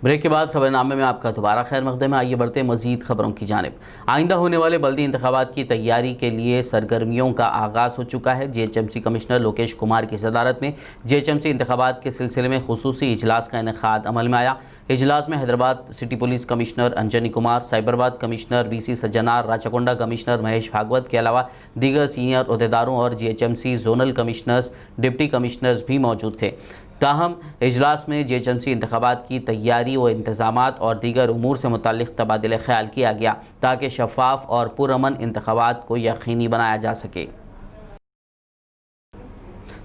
Break کے بعد خبرنامے میں آپ کا دوبارہ خیر مقدم ہے۔ آئیے بڑھتے ہیں مزید خبروں کی جانب۔ آئندہ ہونے والے بلدی انتخابات کی تیاری کے لیے سرگرمیوں کا آغاز ہو چکا ہے۔ G H M C commissioner Lokesh Kumar کی صدارت میں جی ایچ ایم سی انتخابات کے سلسلے میں خصوصی اجلاس کا انعقاد عمل میں آیا۔ اجلاس میں Hyderabad city police commissioner Anjani Kumar, Cyberabad commissioner V C Sajjanar, Rachakonda commissioner Mahesh Bhagwat کے علاوہ دیگر سینئر عہدیداروں اور G H M C zonal commissioners, deputy commissioners بھی موجود تھے۔ تاہم اجلاس میں جی ایچ ایم سی انتخابات کی تیاری و انتظامات اور دیگر امور سے متعلق تبادلہ خیال کیا گیا تاکہ شفاف اور پرامن انتخابات کو یقینی بنایا جا سکے۔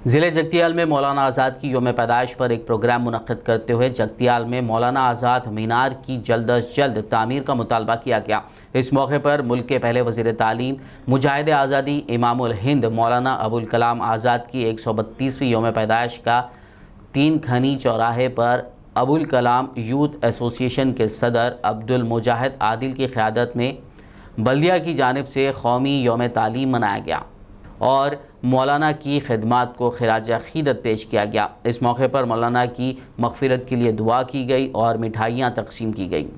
ضلع جگتیال میں مولانا آزاد کی یوم پیدائش پر ایک پروگرام منعقد کرتے ہوئے جگتیال میں مولانا آزاد مینار کی جلد از جلد تعمیر کا مطالبہ کیا گیا۔ اس موقع پر ملک کے پہلے وزیر تعلیم، مجاہد آزادی، امام الہند مولانا ابوالکلام آزاد کی 132ویں یوم پیدائش کا 3 کھنی چوراہے پر ابوالکلام یوتھ ایسوسی ایشن کے صدر عبدالمجاہد عادل کی قیادت میں بلدیہ کی جانب سے قومی یوم تعلیم منایا گیا اور مولانا کی خدمات کو خراج عقیدت پیش کیا گیا۔ اس موقع پر مولانا کی مغفرت کے لیے دعا کی گئی اور مٹھائیاں تقسیم کی گئیں۔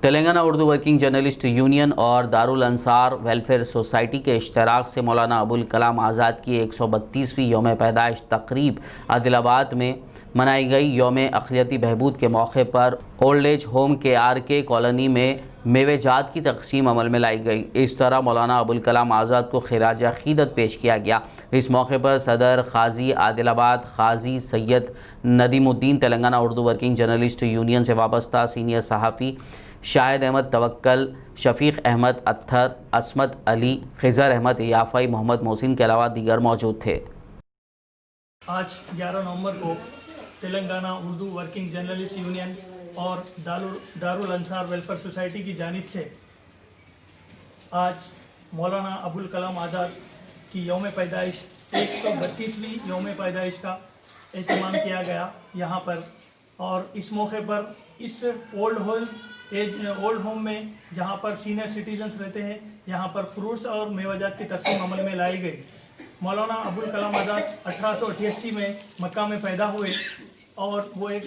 Telangana Urdu working journalist union اور دارالانصار ویلفیئر سوسائٹی کے اشتراک سے مولانا ابوالکلام آزاد کی 132ویں یوم پیدائش تقریب عادل آباد میں منائی گئی۔ یوم اقلیتی بہبود کے موقع پر اولڈ ایج ہوم کے آر کے کالونی میں میوے جات کی تقسیم عمل میں لائی گئی۔ اس طرح مولانا ابوالکلام آزاد کو خراج عقیدت پیش کیا گیا۔ اس موقع پر صدر قاضی عادل آباد قاضی سید ندیم الدین، Telangana Urdu working journalist union سے وابستہ سینئر صحافی شاہد احمد توکل، شفیق احمد اتھر، عصمت علی، خضر احمد یافعی، محمد محسن کے علاوہ دیگر موجود تھے۔ آج 11 نومبر کو Telangana Urdu working journalist union اور دارالانصار ویلفیئر سوسائٹی کی جانب سے آج مولانا ابوالکلام آزاد کی یوم پیدائش 132ویں یوم پیدائش کا اہتمام کیا گیا یہاں پر، اور اس موقع پر اس اولڈ ہوم میں جہاں پر سینئر سٹیزنز رہتے ہیں یہاں پر فروٹس اور میوہ جات کی تقسیم عمل میں لائی گئی۔ مولانا ابوالکلام آزاد 1888 میں مکہ میں پیدا ہوئے اور وہ ایک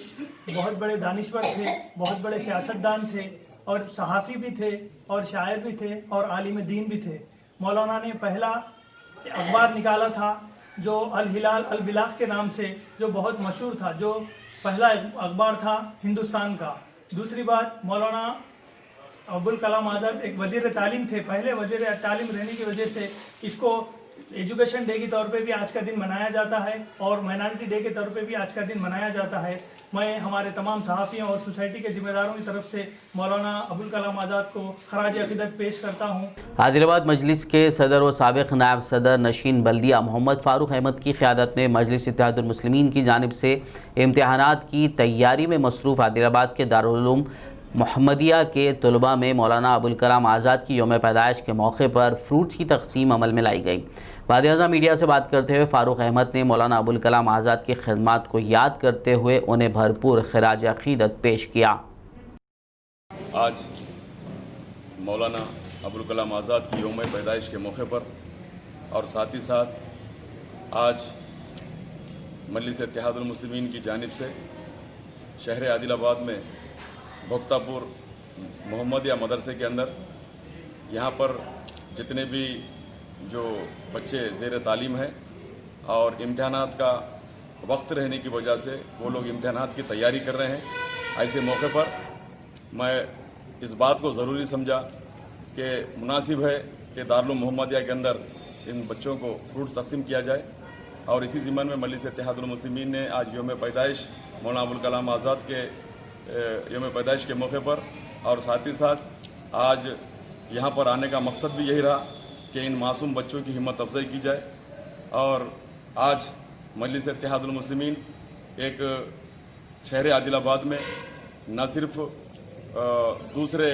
بہت بڑے دانشور تھے، بہت بڑے سیاستدان تھے اور صحافی بھی تھے اور شاعر بھی تھے اور عالم دین بھی تھے۔ مولانا نے پہلا اخبار نکالا تھا جو الہلال البلاغ کے نام سے، جو بہت مشہور تھا، جو پہلا اخبار تھا ہندوستان کا۔ دوسری بات، مولانا ابوالکلام آزاد ایک وزیر تعلیم تھے، پہلے وزیر تعلیم رہنے کی وجہ سے اس کو ایجوکیشن ڈے کے طور پہ بھی آج کا دن منایا جاتا ہے اور مائنارٹی ڈے کے طور پہ بھی آج کا دن منایا جاتا ہے۔ میں ہمارے تمام صحافیوں اور سوسائٹی کے ذمہ داروں کی طرف سے مولانا ابوالکلام آزاد کو خراج عقیدت پیش کرتا ہوں۔ عادل آباد مجلس کے صدر و سابق نائب صدر نشین بلدیہ محمد فاروق احمد کی قیادت میں مجلس اتحاد المسلمین کی جانب سے امتحانات کی تیاری میں مصروف عادل آباد کے دارالعلوم محمدیہ کے طلباء میں مولانا ابوالکلام آزاد کی یوم پیدائش کے موقع پر فروٹس کی تقسیم عمل میں لائی گئی۔ وزیر اعظم میڈیا سے بات کرتے ہوئے فاروق احمد نے مولانا ابوالکلام آزاد کی خدمات کو یاد کرتے ہوئے انہیں بھرپور خراج عقیدت پیش کیا۔ آج مولانا ابوالکلام آزاد کی یوم پیدائش کے موقع پر اور ساتھ ہی ساتھ آج مجلس اتحاد المسلمین کی جانب سے شہر عادل آباد میں بھکتاپور محمدیہ مدرسے کے اندر یہاں پر جتنے بھی جو بچے زیر تعلیم ہیں اور امتحانات کا وقت رہنے کی وجہ سے وہ لوگ امتحانات کی تیاری کر رہے ہیں، ایسے موقع پر میں اس بات کو ضروری سمجھا کہ مناسب ہے کہ دارالعلوم محمدیہ کے اندر ان بچوں کو فروٹس تقسیم کیا جائے، اور اسی ضمن میں مجلس اتحاد المسلمین نے آج یوم پیدائش مولانا ابوالکلام آزاد کے یوم پیدائش کے موقع پر اور ساتھ ہی ساتھ آج یہاں پر آنے کا مقصد بھی یہی رہا کہ ان معصوم بچوں کی ہمت افزائی کی جائے، اور آج مجلس اتحاد المسلمین ایک شہر عادل آباد میں نہ صرف دوسرے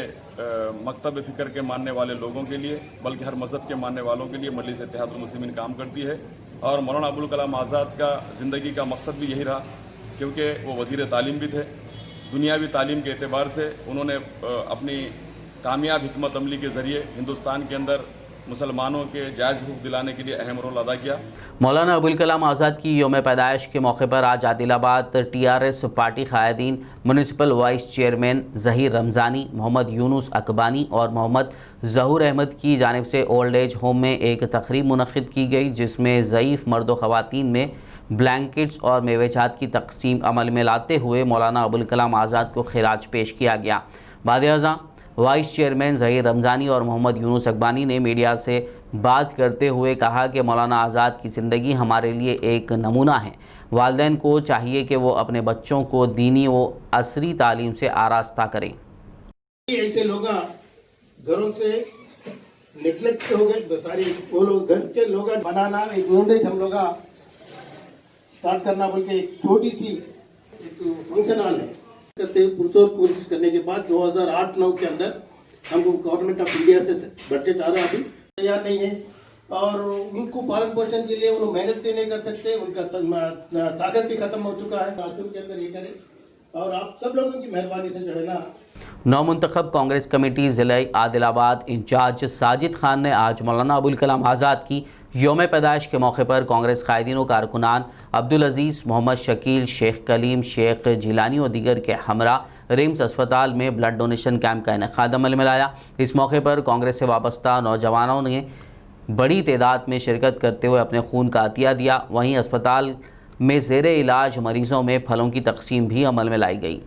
مکتب فکر کے ماننے والے لوگوں کے لیے بلکہ ہر مذہب کے ماننے والوں کے لیے مجلس اتحاد المسلمین کام کرتی ہے، اور مولانا ابوالکلام آزاد کا زندگی کا مقصد بھی یہی رہا کیونکہ وہ وزیر تعلیم بھی تھے۔ دنیاوی تعلیم کے اعتبار سے انہوں نے اپنی کامیاب حکمت عملی کے ذریعے ہندوستان کے اندر मुसलमानों के जायज़ हुकूक दिलाने के लिए अहम रोल अदा किया। मौलाना अबुल कलाम आज़ाद की यौम पैदाइश के मौके पर आज आदिलाबाद टीआरएस पार्टी कायदीन, municipal vice chairman Zaheer Ramzani, Mohammed Yunus Akbani और मोहम्मद ज़हूर अहमद की जानिब से ओल्ड एज होम में एक तकरीब मुनक़्क़िद की गई, जिसमें ज़ईफ़ मर्द व ख़वातीन में ब्लैंकेट्स और मेवेजात की तकसीम अमल में लाते हुए मौलाना अबुल कलाम आज़ाद को खिराज पेश किया गया। वज़ीर-ए-आज़म, वाइस चेयरमैन ज़हीर रमज़ानी और मोहम्मद यूनुस अकबानी ने मीडिया से बात करते हुए कहा कि मौलाना आज़ाद की ज़िंदगी हमारे लिए एक नमूना है। वालिदैन को चाहिए कि वो अपने बच्चों को दीनी व असरी तालीम से आरास्ता करें। ऐसे लोग घरों से नेग्लेक्ट हो गए, सारे वो लोग घर के लोग बनाना एक ओल्ड हम लोग स्टार्ट करना बोल के एक छोटी सी एक फंक्शन हॉल है करते पुरजोर कोशिश करने के बाद 2008-9 के अंदर हमको गवर्नमेंट ऑफ इंडिया से बजट आ रहा अभी तैयार नहीं है और उनको पालन पोषण के लिए वो मेहनत भी नहीं कर सकते, उनका ताकत भी खत्म हो चुका है। राष्ट्र के अंदर ये करें और आप सब लोगों की मेहरबानी से जो है ना। नौमुंतखब कांग्रेस कमेटी ज़िला आदिलाबाद इंचार्ज साजिद खान ने आज मौलाना अबुल कलाम आज़ाद की यौम पैदाइश के मौके पर कांग्रेस कायदीन व कारकुनान अब्दुल अजीज़, मोहम्मद शकील, शेख कलीम, शेख जिलानी और दीगर के हमरा रिम्स अस्पताल में ब्लड डोनेशन कैंप का इनेकाद अमल में लाया। इस मौके पर कांग्रेस से वाबस्ता नौजवानों ने बड़ी तादाद में शिरकत करते हुए अपने खून का अतिया दिया। वहीं अस्पताल में ज़ेरे इलाज मरीज़ों में फलों की तकसीम भी अमल में लाई गई।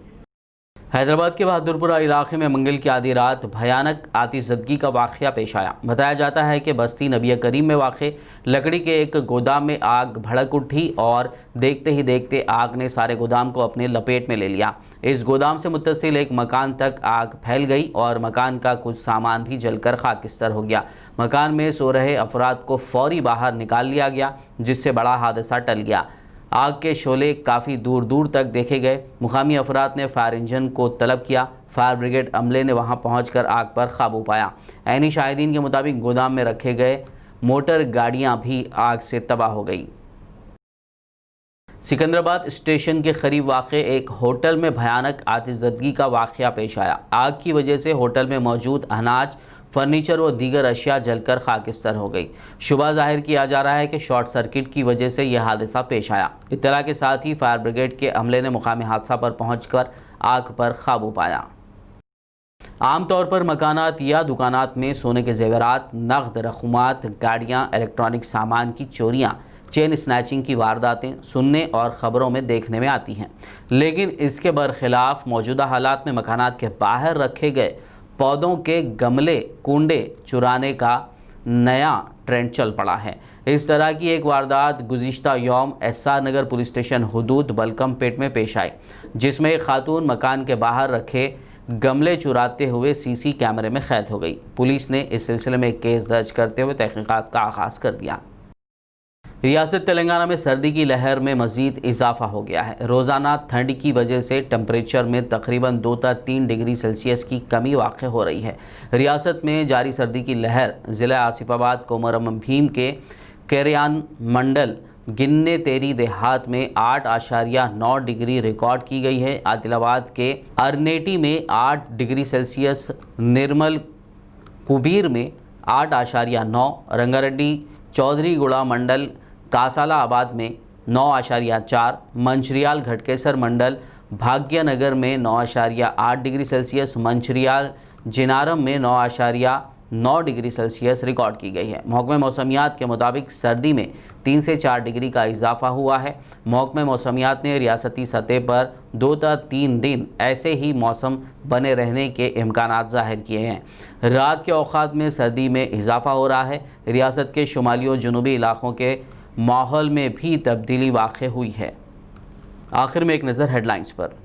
हैदराबाद के बहादुरपुरा इलाके में मंगल की आधी रात भयानक आतिशज़दगी का वाक़या पेश आया। बताया जाता है कि बस्ती नबी करीम में वाक़े लकड़ी के एक गोदाम में आग भड़क उठी और देखते ही देखते आग ने सारे गोदाम को अपने लपेट में ले लिया। इस गोदाम से मुत्तसिल एक मकान तक आग फैल गई और मकान का कुछ सामान भी जलकर खाकिस्तर हो गया। मकान में सो रहे अफराद को फौरी बाहर निकाल लिया गया, जिससे बड़ा हादसा टल गया। आग के शोले काफ़ी दूर दूर तक देखे गए। मुकामी अफराद ने फायर इंजन को तलब किया। फायर ब्रिगेड अमले ने वहां पहुंचकर आग पर काबू पाया। ऐनी शाहिदीन के मुताबिक गोदाम में रखे गए मोटर गाड़ियां भी आग से तबाह हो गई। सिकंदराबाद स्टेशन के करीब वाक़े एक होटल में भयानक आतिशज़दगी का वाक़या पेश आया। आग की वजह से होटल में मौजूद अनाज, फर्नीचर व दीगर अशिया जलकर खाकिस्तर हो गई। शुबा जाहिर किया जा रहा है कि शॉर्ट सर्किट की वजह से यह हादसा पेश आया। इत्तला के साथ ही फायर ब्रिगेड के अमले ने मुकामी हादसा पर पहुंचकर आग पर काबू पाया। आम तौर पर मकानात या दुकानात में सोने के जेवरात, नगद रकूमात, गाड़ियाँ, इलेक्ट्रॉनिक सामान की चोरियाँ, चेन स्नैचिंग की वारदातें सुनने और ख़बरों में देखने में आती हैं, लेकिन इसके बरखिलाफ मौजूदा हालात में मकानात के बाहर रखे गए पौधों के गमले, कुंडे चुराने का नया ट्रेंड चल पड़ा है। इस तरह की एक वारदात गुज़िश्ता यौम एसआर नगर पुलिस स्टेशन हुदूद बलकम पेट में पेश आई, जिसमें एक खातून मकान के बाहर रखे गमले चुराते हुए सीसी कैमरे में कैद हो गई। पुलिस ने इस सिलसिले में केस दर्ज करते हुए तहकीकात का आगाज़ कर दिया। रियासत तेलंगाना में सर्दी की लहर में मज़ीद इजाफा हो गया है। रोज़ाना ठंड की वजह से टेम्परेचर में तकरीबन 2 से 3 डिग्री सेल्सियस की कमी वाक़ हो रही है। रियासत में जारी सर्दी की लहर ज़िला आसिफाबाद, कोमरम भीम के केरियान मंडल, गिन्ने तेरी देहात में 8.9 डिग्री रिकॉर्ड की गई है। आदिलाबाद के अरनेटी में 8 डिग्री सेल्सियस, निर्मल कुबीर में 8.9, रंगारेड्डी चौधरीगुड़ा मंडल कासालाबाद में 9.4, मंचरियाल घटकेसर मंडल भाग्यनगर में 9.8 डिग्री सेल्सियस, मंचरियाल जिनारम में 9.9 डिग्री सेल्सियस रिकॉर्ड की गई है। महकमे मौसमियात के मुताबिक सर्दी में 3 से 4 डिग्री का इजाफा हुआ है। महकमे मौसमियात ने रियासती सतह पर 2 से 3 दिन ऐसे ही मौसम बने रहने के इम्कानात ज़ाहिर किए हैं। रात के औक़ात में सर्दी में इजाफा हो रहा है। रियासत के शुमाली और जनूबी इलाक़ों के माहौल में भी तब्दीली वाक़ हुई है। आखिर में एक नज़र हेडलाइंस पर।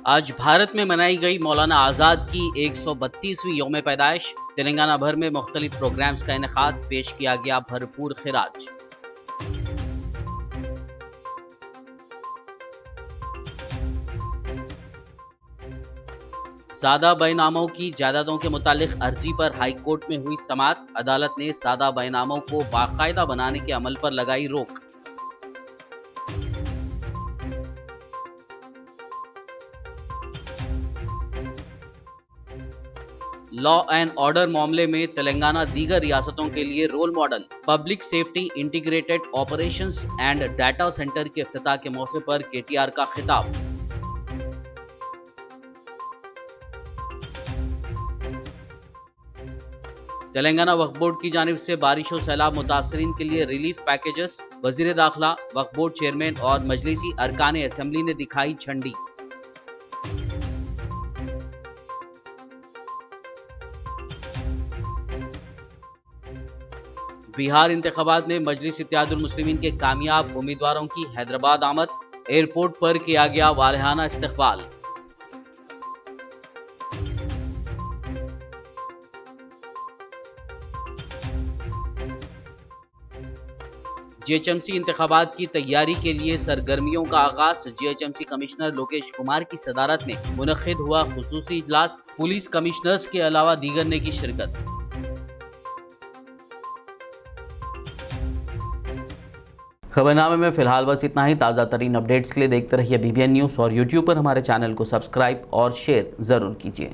आज भारत में मनाई गई मौलाना आज़ाद की 132वीं यौम पैदाइश। तेलंगाना भर में मुख्तलिफ प्रोग्राम्स का इनेकाद, पेश किया गया भरपूर खिराज। सादा बैनामों की जायदादों के मुतालिक अर्जी पर हाई कोर्ट में हुई समाअत। अदालत ने सादा बैनामों को बाकायदा बनाने के अमल पर लगाई रोक। लॉ एंड ऑर्डर मामले में तेलंगाना दीगर रियासतों के लिए role model. Public safety integrated operations and data centre के इफ्तिताह के मौके पर केटीआर का खिताब। तेलंगाना वक्फ बोर्ड की जानिब से बारिश और सैलाब मुतासरीन के लिए रिलीफ पैकेजेस। वजीर दाखिला, वक्फ बोर्ड चेयरमैन और मजलिसी अरकान असेंबली ने दिखाई झंडी। बिहार इंतखाबात में मजलिस इत्तेहादुल मुस्लिमीन के कामयाब उम्मीदवारों की हैदराबाद आमद। एयरपोर्ट पर किया गया वालिहाना इस्तकबाल। जीएचएमसी इंतखाबात की तैयारी के लिए सरगर्मियों का आगाज। जीएचएमसी कमिश्नर लोकेश कुमार की सदारत में मुनक्किद हुआ खुसूसी इजलास। पुलिस कमिश्नर्स के अलावा दीगर ने की शिरकत। खबरनामे में फिलहाल बस इतना ही। ताज़ा तरीन अपडेट्स के लिए देखते रहिए BBN न्यूज़ और YouTube पर हमारे चैनल को सब्सक्राइब और शेयर ज़रूर कीजिए।